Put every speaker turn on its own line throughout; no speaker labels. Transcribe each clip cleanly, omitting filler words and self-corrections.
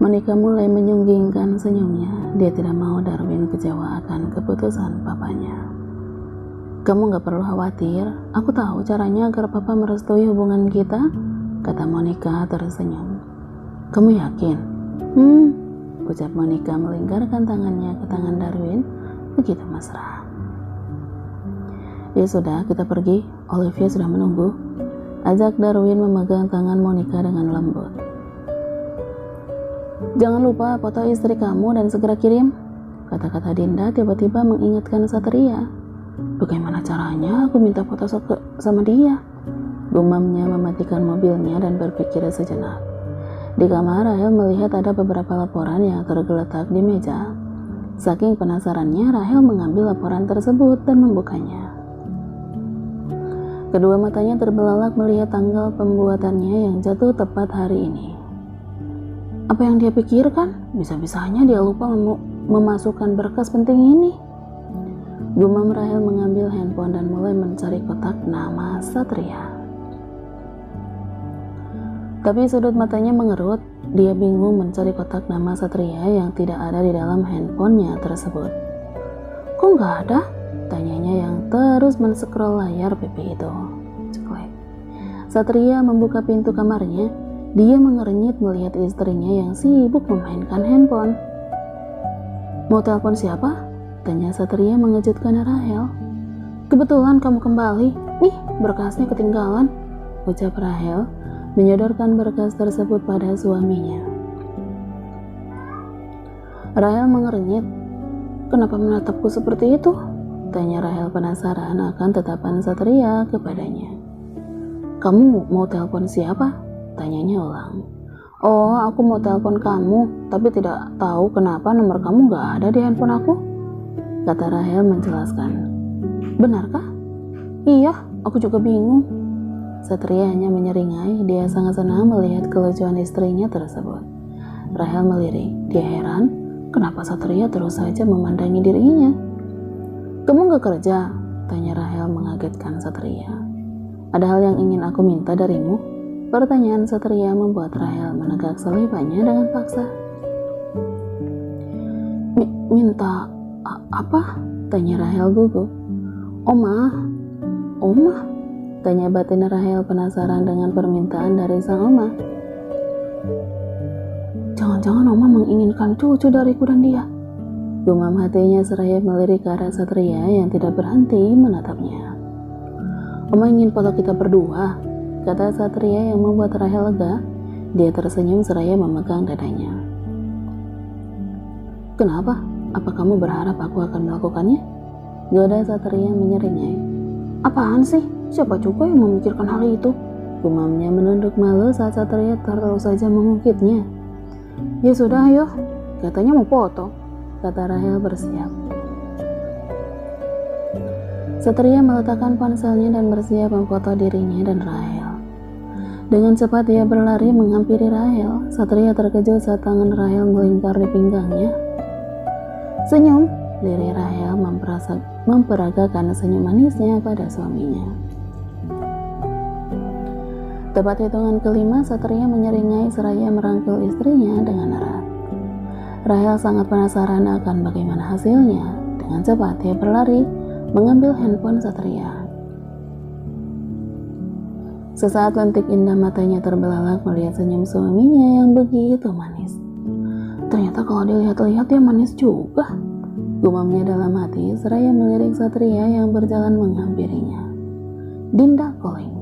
Monica mulai menyunggingkan senyumnya. Dia tidak mau Darwin kecewa akan keputusan papanya. Kamu gak perlu khawatir, aku tahu caranya agar papa merestui hubungan kita, kata Monica tersenyum. Kamu yakin? Ucap Monica melingkarkan tangannya ke tangan Darwin begitu mesra. Ya sudah, kita pergi. Olivia sudah menunggu. Ajak Darwin memegang tangan Monica dengan lembut. Jangan lupa foto istri kamu dan segera kirim, kata-kata Dinda tiba-tiba mengingatkan Satria. Bagaimana caranya aku minta foto sama dia? Gumamnya mematikan mobilnya dan berpikir sejenak. Di kamar, Rahel melihat ada beberapa laporan yang tergeletak di meja. Saking penasarannya, Rahel mengambil laporan tersebut dan membukanya. Kedua matanya terbelalak melihat tanggal pembuatannya yang jatuh tepat hari ini. Apa yang dia pikirkan? Bisa-bisanya dia lupa memasukkan berkas penting ini. Gumam Rahel mengambil handphone dan mulai mencari kotak nama Satria. Tapi sudut matanya mengerut, dia bingung mencari kotak nama Satria yang tidak ada di dalam handphonenya tersebut. Kok nggak ada? Tanyanya yang terus men-scroll layar PP itu. Ceklek. Satria membuka pintu kamarnya. Dia mengernyit melihat istrinya yang sibuk memainkan handphone. Mau telepon siapa? Tanya Satria mengejutkan Rahel. Kebetulan kamu kembali. Nih, berkasnya ketinggalan, ucap Rahel, menyodorkan berkas tersebut pada suaminya. Rahel mengernyit. Kenapa menatapku seperti itu? Tanya Rahel penasaran akan tatapan Satria kepadanya. Kamu mau telepon siapa? Tanyanya ulang. Oh, aku mau telepon kamu, tapi tidak tahu kenapa nomor kamu gak ada di handphone aku, kata Rahel menjelaskan. Benarkah? Iya, aku juga bingung. Satria hanya menyeringai. Dia sangat senang melihat kelucuan istrinya tersebut. Rahel melirik. Dia heran, kenapa Satria terus saja memandangi dirinya. Kamu gak kerja? Tanya Rahel mengagetkan Satria. Ada hal yang ingin aku minta darimu? Pertanyaan Satria membuat Rahel menegak selipannya dengan paksa. Minta apa? Tanya Rahel gugup. Oma? Tanya batin Rahel penasaran dengan permintaan dari sang oma. Jangan-jangan oma menginginkan cucu dariku dan dia. Gumam hatinya seraya melirik ke arah Satria yang tidak berhenti menatapnya. Oma ingin foto kita berdua, kata Satria yang membuat Rahel lega. Dia tersenyum seraya memegang dadanya. Kenapa? Apa kamu berharap aku akan melakukannya? Goda Satria menyeringai. Apaan sih? Siapa juga yang memikirkan hal itu? Gumamnya menunduk malu saat Satria terus saja mengungkitnya. Ya sudah, ayo. Katanya mau foto, kata Rahel bersiap. Satria meletakkan ponselnya dan bersiap memfoto dirinya dan Rahel. Dengan cepat dia berlari menghampiri Rahel. Satria terkejut saat tangan Rahel melingkar di pinggangnya. Senyum, lirik Rahel memperagakan senyum manisnya pada suaminya. Tepat hitungan kelima, Satria menyeringai seraya merangkul istrinya dengan erat. Rahel sangat penasaran akan bagaimana hasilnya. Dengan cepat dia berlari mengambil handphone Satria. Sesaat lentik indah matanya terbelalak melihat senyum suaminya yang begitu manis. Ternyata kalau dilihat-lihat dia manis juga, gumamnya dalam hati seraya melirik Satria yang berjalan menghampirinya. Dinda calling.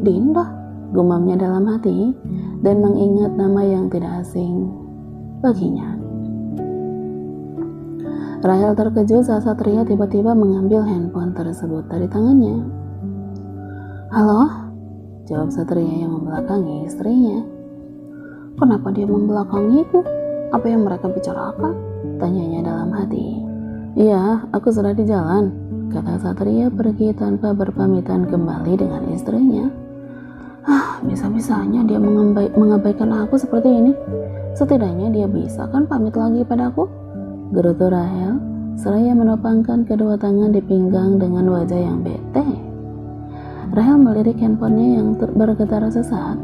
Dinda, gumamnya dalam hati dan mengingat nama yang tidak asing baginya. Rahel terkejut saat Satria tiba-tiba mengambil handphone tersebut dari tangannya. Halo? Jawab Satria yang membelakangi istrinya. Kenapa dia membelakangiku? Apa yang mereka bicarakan? Tanyanya dalam hati. Iya, aku sudah di jalan, kata Satria pergi tanpa berpamitan kembali dengan istrinya. Bisa-bisanya dia mengabaikan aku seperti ini. Setidaknya dia bisa kan pamit lagi padaku? Gerutu Rahel seraya menopangkan kedua tangan di pinggang dengan wajah yang bete. Rahel melirik handphonenya yang bergetar sesaat.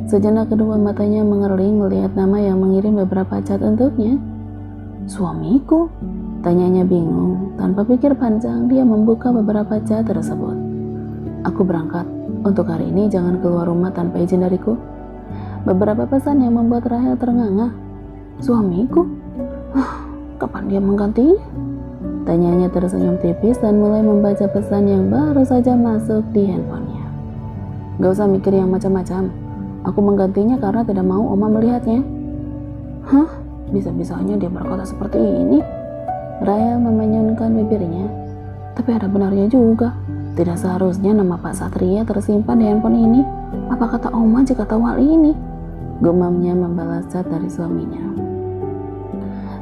Sejenak kedua matanya mengerling melihat nama yang mengirim beberapa chat untuknya. Suamiku? Tanyanya bingung. Tanpa pikir panjang, dia membuka beberapa chat tersebut. Aku berangkat. Untuk hari ini jangan keluar rumah tanpa izin dariku. Beberapa pesan yang membuat Rahel ternganga. Suamiku? Kapan dia menggantinya? Tanyanya tersenyum tipis dan mulai membaca pesan yang baru saja masuk di handphonenya. Gak usah mikir yang macam-macam. Aku menggantinya karena tidak mau Oma melihatnya. Bisa-bisanya dia berkata seperti ini. Rahel memenyunkan bibirnya. Tapi ada benarnya juga. Tidak seharusnya nama Pak Satria tersimpan di handphone ini. Apa kata Oma jika tahu hal ini? Gumamnya membalas chat dari suaminya.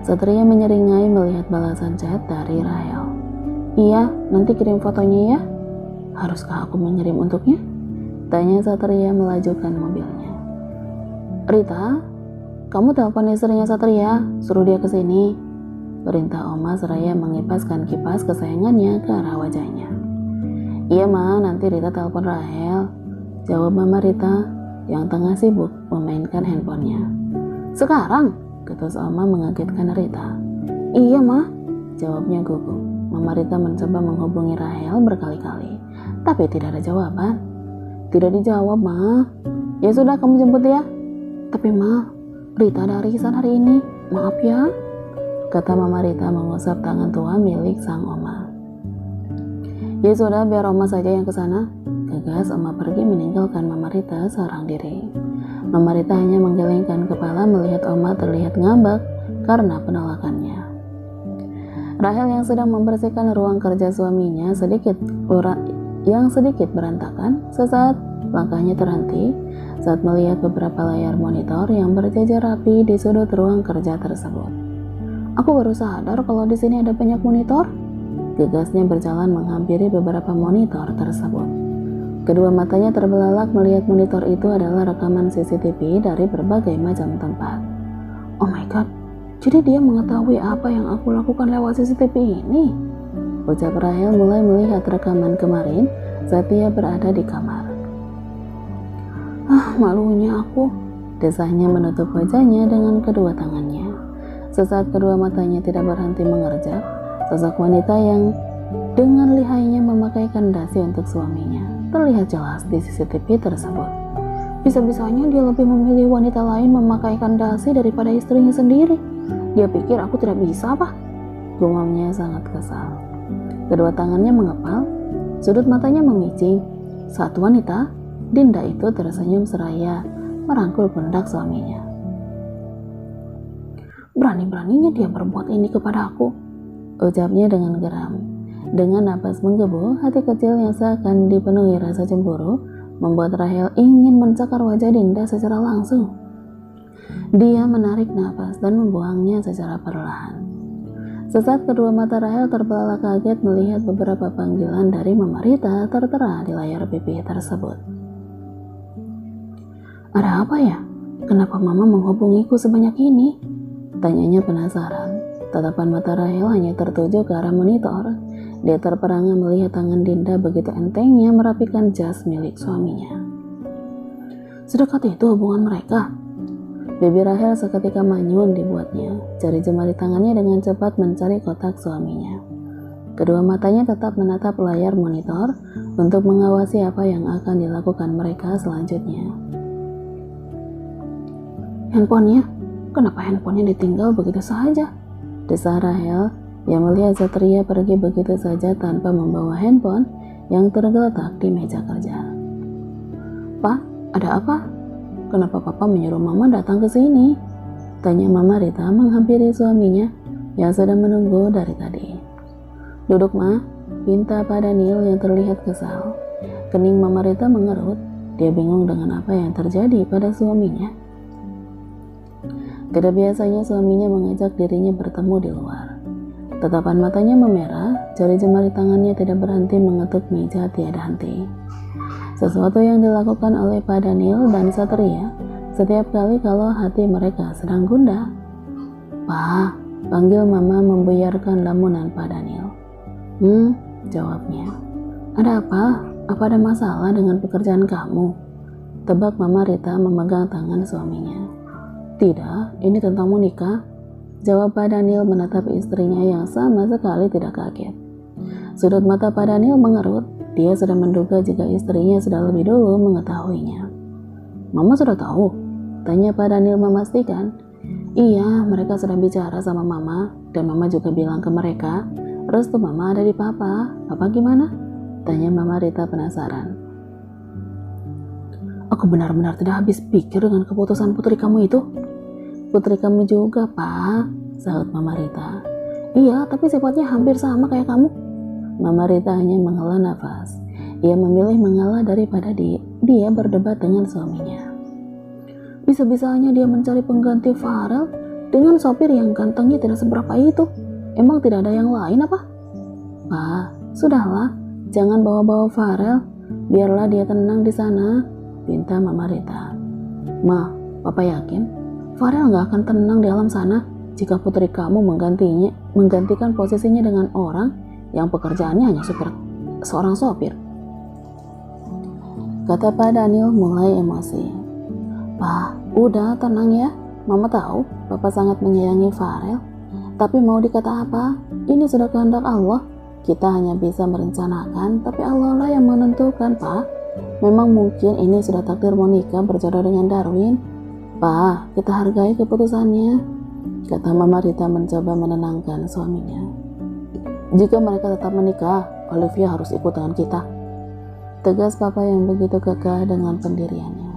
Satria menyeringai melihat balasan chat dari Rahel. Iya, nanti kirim fotonya ya. Haruskah aku mengirim untuknya? Tanya Satria melajukan mobilnya. Rita, kamu telepon istrinya Satria, suruh dia ke sini. Perintah Oma seraya mengipaskan kipas kesayangannya ke arah wajahnya. Iya Ma, nanti Rita telepon Rahel, jawab Mama Rita yang tengah sibuk memainkan handphonenya. Sekarang? Ketus Oma mengagetkan Rita. Iya Ma, jawabnya gugup. Mama Rita mencoba menghubungi Rahel berkali-kali, tapi tidak ada jawaban. Tidak dijawab, Ma. Ya sudah, kamu jemput ya. Tapi Ma, Rita ada arisan hari ini. Maaf ya, kata Mama Rita mengusap tangan tua milik sang Oma. Ya sudah, biar Oma saja yang ke sana. Gegas Oma pergi meninggalkan Mama Rita seorang diri. Mama Rita hanya menggelengkan kepala melihat Oma terlihat ngambek karena penolakannya. Rahel yang sedang membersihkan ruang kerja suaminya yang sedikit berantakan, sesaat langkahnya terhenti saat melihat beberapa layar monitor yang berjajar rapi di sudut ruang kerja tersebut. Aku baru sadar kalau di sini ada banyak monitor. Gegasnya berjalan menghampiri beberapa monitor tersebut. Kedua matanya terbelalak melihat monitor itu adalah rekaman CCTV dari berbagai macam tempat. Oh my god, jadi dia mengetahui apa yang aku lakukan lewat CCTV ini? Ucap Rahel mulai melihat rekaman kemarin saat dia berada di kamar. Malunya aku, desahnya menutup wajahnya dengan kedua tangannya. Sesaat kedua matanya tidak berhenti mengerjak sosok wanita yang dengan lihainya memakaikan dasi untuk suaminya terlihat jelas di CCTV tersebut. Bisa-bisanya dia lebih memilih wanita lain memakaikan dasi daripada istrinya sendiri. Dia pikir aku tidak bisa apa? Gumamnya sangat kesal. Kedua tangannya mengepal, sudut matanya memicing. Saat wanita, Dinda itu tersenyum seraya merangkul pundak suaminya. Berani-beraninya dia berbuat ini kepada aku, ucapnya dengan geram. Dengan napas menggebu, hati kecil yang seakan dipenuhi rasa cemburu membuat Rahel ingin mencakar wajah Dinda secara langsung. Dia menarik napas dan membuangnya secara perlahan. Sesaat kedua mata Rahel terbelalak kaget melihat beberapa panggilan dari Mama Rita tertera di layar pipi tersebut. Ada apa ya? Kenapa Mama menghubungiku sebanyak ini? Tanyanya penasaran. Tatapan mata Rahel hanya tertuju ke arah monitor. Dia terperangah melihat tangan Dinda begitu entengnya merapikan jas milik suaminya. Sedekat itu hubungan mereka. Bibir Rahel seketika manyun dibuatnya. Jari jemari tangannya dengan cepat mencari kotak suaminya. Kedua matanya tetap menatap layar monitor untuk mengawasi apa yang akan dilakukan mereka selanjutnya. Handphonenya? Kenapa handphonenya ditinggal begitu saja? Desah Rahel yang melihat Satria pergi begitu saja tanpa membawa handphone yang tergeletak di meja kerja. Pak, ada apa? Kenapa Papa menyuruh Mama datang ke sini? Tanya Mama Rita menghampiri suaminya yang sedang menunggu dari tadi. Duduk Ma, pinta Pak Daniel yang terlihat kesal. Kening Mama Rita mengerut, dia bingung dengan apa yang terjadi pada suaminya. Tidak biasanya suaminya mengajak dirinya bertemu di luar. Tatapan matanya memerah, jari jemari tangannya tidak berhenti mengetuk meja tiada henti. Sesuatu yang dilakukan oleh Pak Daniel dan Satria setiap kali kalau hati mereka sedang gundah. Pak, panggil Mama membuyarkan lamunan Pak Daniel. Jawabnya. Ada apa? Apa ada masalah dengan pekerjaan kamu? Tebak Mama Rita memegang tangan suaminya. Tidak, ini tentang menikah. Jawab Pak Daniel menatap istrinya yang sama sekali tidak kaget. Sudut mata Pak Daniel mengerut. Dia sudah menduga jika istrinya sudah lebih dulu mengetahuinya. Mama sudah tahu? Tanya Pak Daniel memastikan. Iya, mereka sudah bicara sama Mama. Dan Mama juga bilang ke mereka, restu Mama ada di Papa. Papa gimana? Tanya Mama Rita penasaran. Aku benar-benar tidak habis pikir dengan keputusan putri kamu itu. Putri kamu juga, Pak, sahut Mama Rita. Iya, tapi sifatnya hampir sama kayak kamu. Mama Rita hanya menghela nafas. Ia memilih mengalah daripada dia berdebat dengan suaminya. Bisa-bisanya dia mencari pengganti Farel dengan sopir yang gantengnya tidak seberapa itu. Emang tidak ada yang lain apa? Pak, sudahlah, jangan bawa-bawa Farel. Biarlah dia tenang di sana, pinta Mama Rita. Ma, Papa yakin Farel gak akan tenang di alam sana jika putri kamu menggantikan posisinya dengan orang yang pekerjaannya hanya seorang sopir. Kata Pak Daniel mulai emosi. Pak, udah tenang ya. Mama tahu Papa sangat menyayangi Farel. Tapi mau dikata apa? Ini sudah kehendak Allah. Kita hanya bisa merencanakan, tapi Allah lah yang menentukan, Pak. Memang mungkin ini sudah takdir Monica berjodoh dengan Darwin. Pak, kita hargai keputusannya, kata Mama Rita mencoba menenangkan suaminya. Jika mereka tetap menikah, Olivia harus ikut dengan kita, tegas Papa yang begitu kekeh dengan pendiriannya.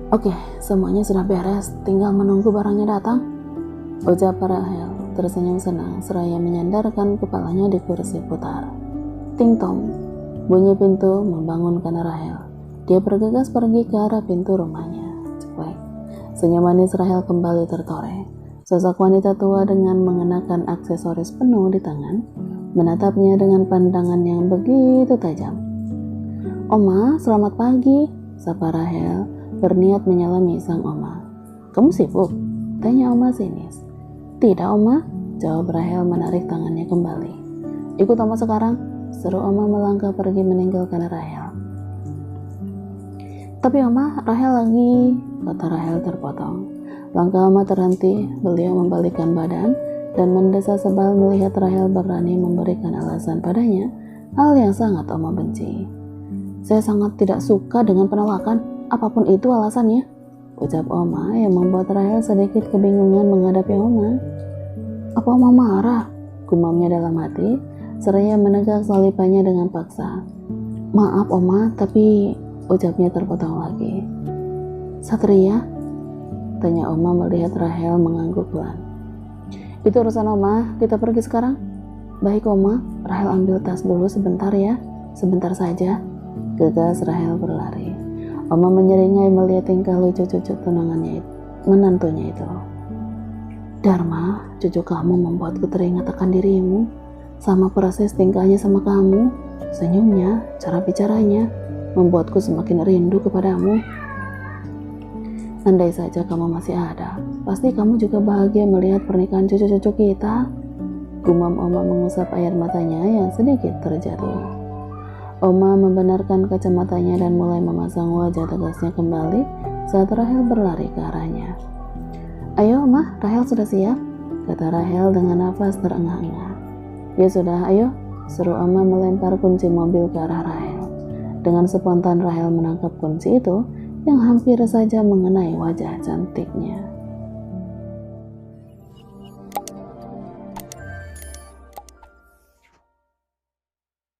Oke, semuanya sudah beres, tinggal menunggu barangnya datang, ucap Rahel tersenyum senang seraya menyandarkan kepalanya di kursi putar. Ting tong, bunyi pintu membangunkan Rahel. Dia bergegas pergi ke arah pintu rumahnya. Ceklek, senyum manis Rahel kembali tertoreh. Sosok wanita tua dengan mengenakan aksesoris penuh di tangan menatapnya dengan pandangan yang begitu tajam. Oma, selamat pagi, sapa Rahel berniat menyalami sang Oma. Kamu sibuk? Tanya Oma sinis. Tidak, Oma, jawab Rahel menarik tangannya kembali. Ikut Oma sekarang, seru Oma melangkah pergi meninggalkan Rahel. Tapi Oma, Rahel lagi, kata Rahel terpotong. Langkah Oma terhenti, beliau membalikkan badan dan mendesah sebal melihat Rahel berani memberikan alasan padanya, hal yang sangat Oma benci. Saya sangat tidak suka dengan penolakan, apapun itu alasannya, ucap Oma yang membuat Rahel sedikit kebingungan menghadapi Oma. Apa Oma marah? Gumamnya dalam hati, seraya menegak salipannya dengan paksa. Maaf Oma, tapi ucapnya terpotong lagi. Satria? Tanya Oma melihat Rahel mengangguk pelan. Itu urusan Oma, kita pergi sekarang. Baik Oma, Rahel ambil tas dulu sebentar ya, sebentar saja. Gegas Rahel berlari. Oma menyeringai melihat tingkah lucu cucu menantunya itu. Dharma, cucu kamu membuatku teringat akan dirimu, sama persis tingkahnya sama kamu, senyumnya, cara bicaranya, membuatku semakin rindu kepadamu. Andai saja kamu masih ada, pasti kamu juga bahagia melihat pernikahan cucu-cucu kita. Gumam Oma mengusap air matanya yang sedikit terjatuh. Oma membenarkan kacamatanya dan mulai memasang wajah tegasnya kembali saat Rahel berlari ke arahnya. Ayo Oma, Rahel sudah siap, kata Rahel dengan nafas terengah-engah. Ya sudah, ayo, seru Oma melempar kunci mobil ke arah Rahel. Dengan spontan Rahel menangkap kunci itu yang hampir saja mengenai wajah cantiknya.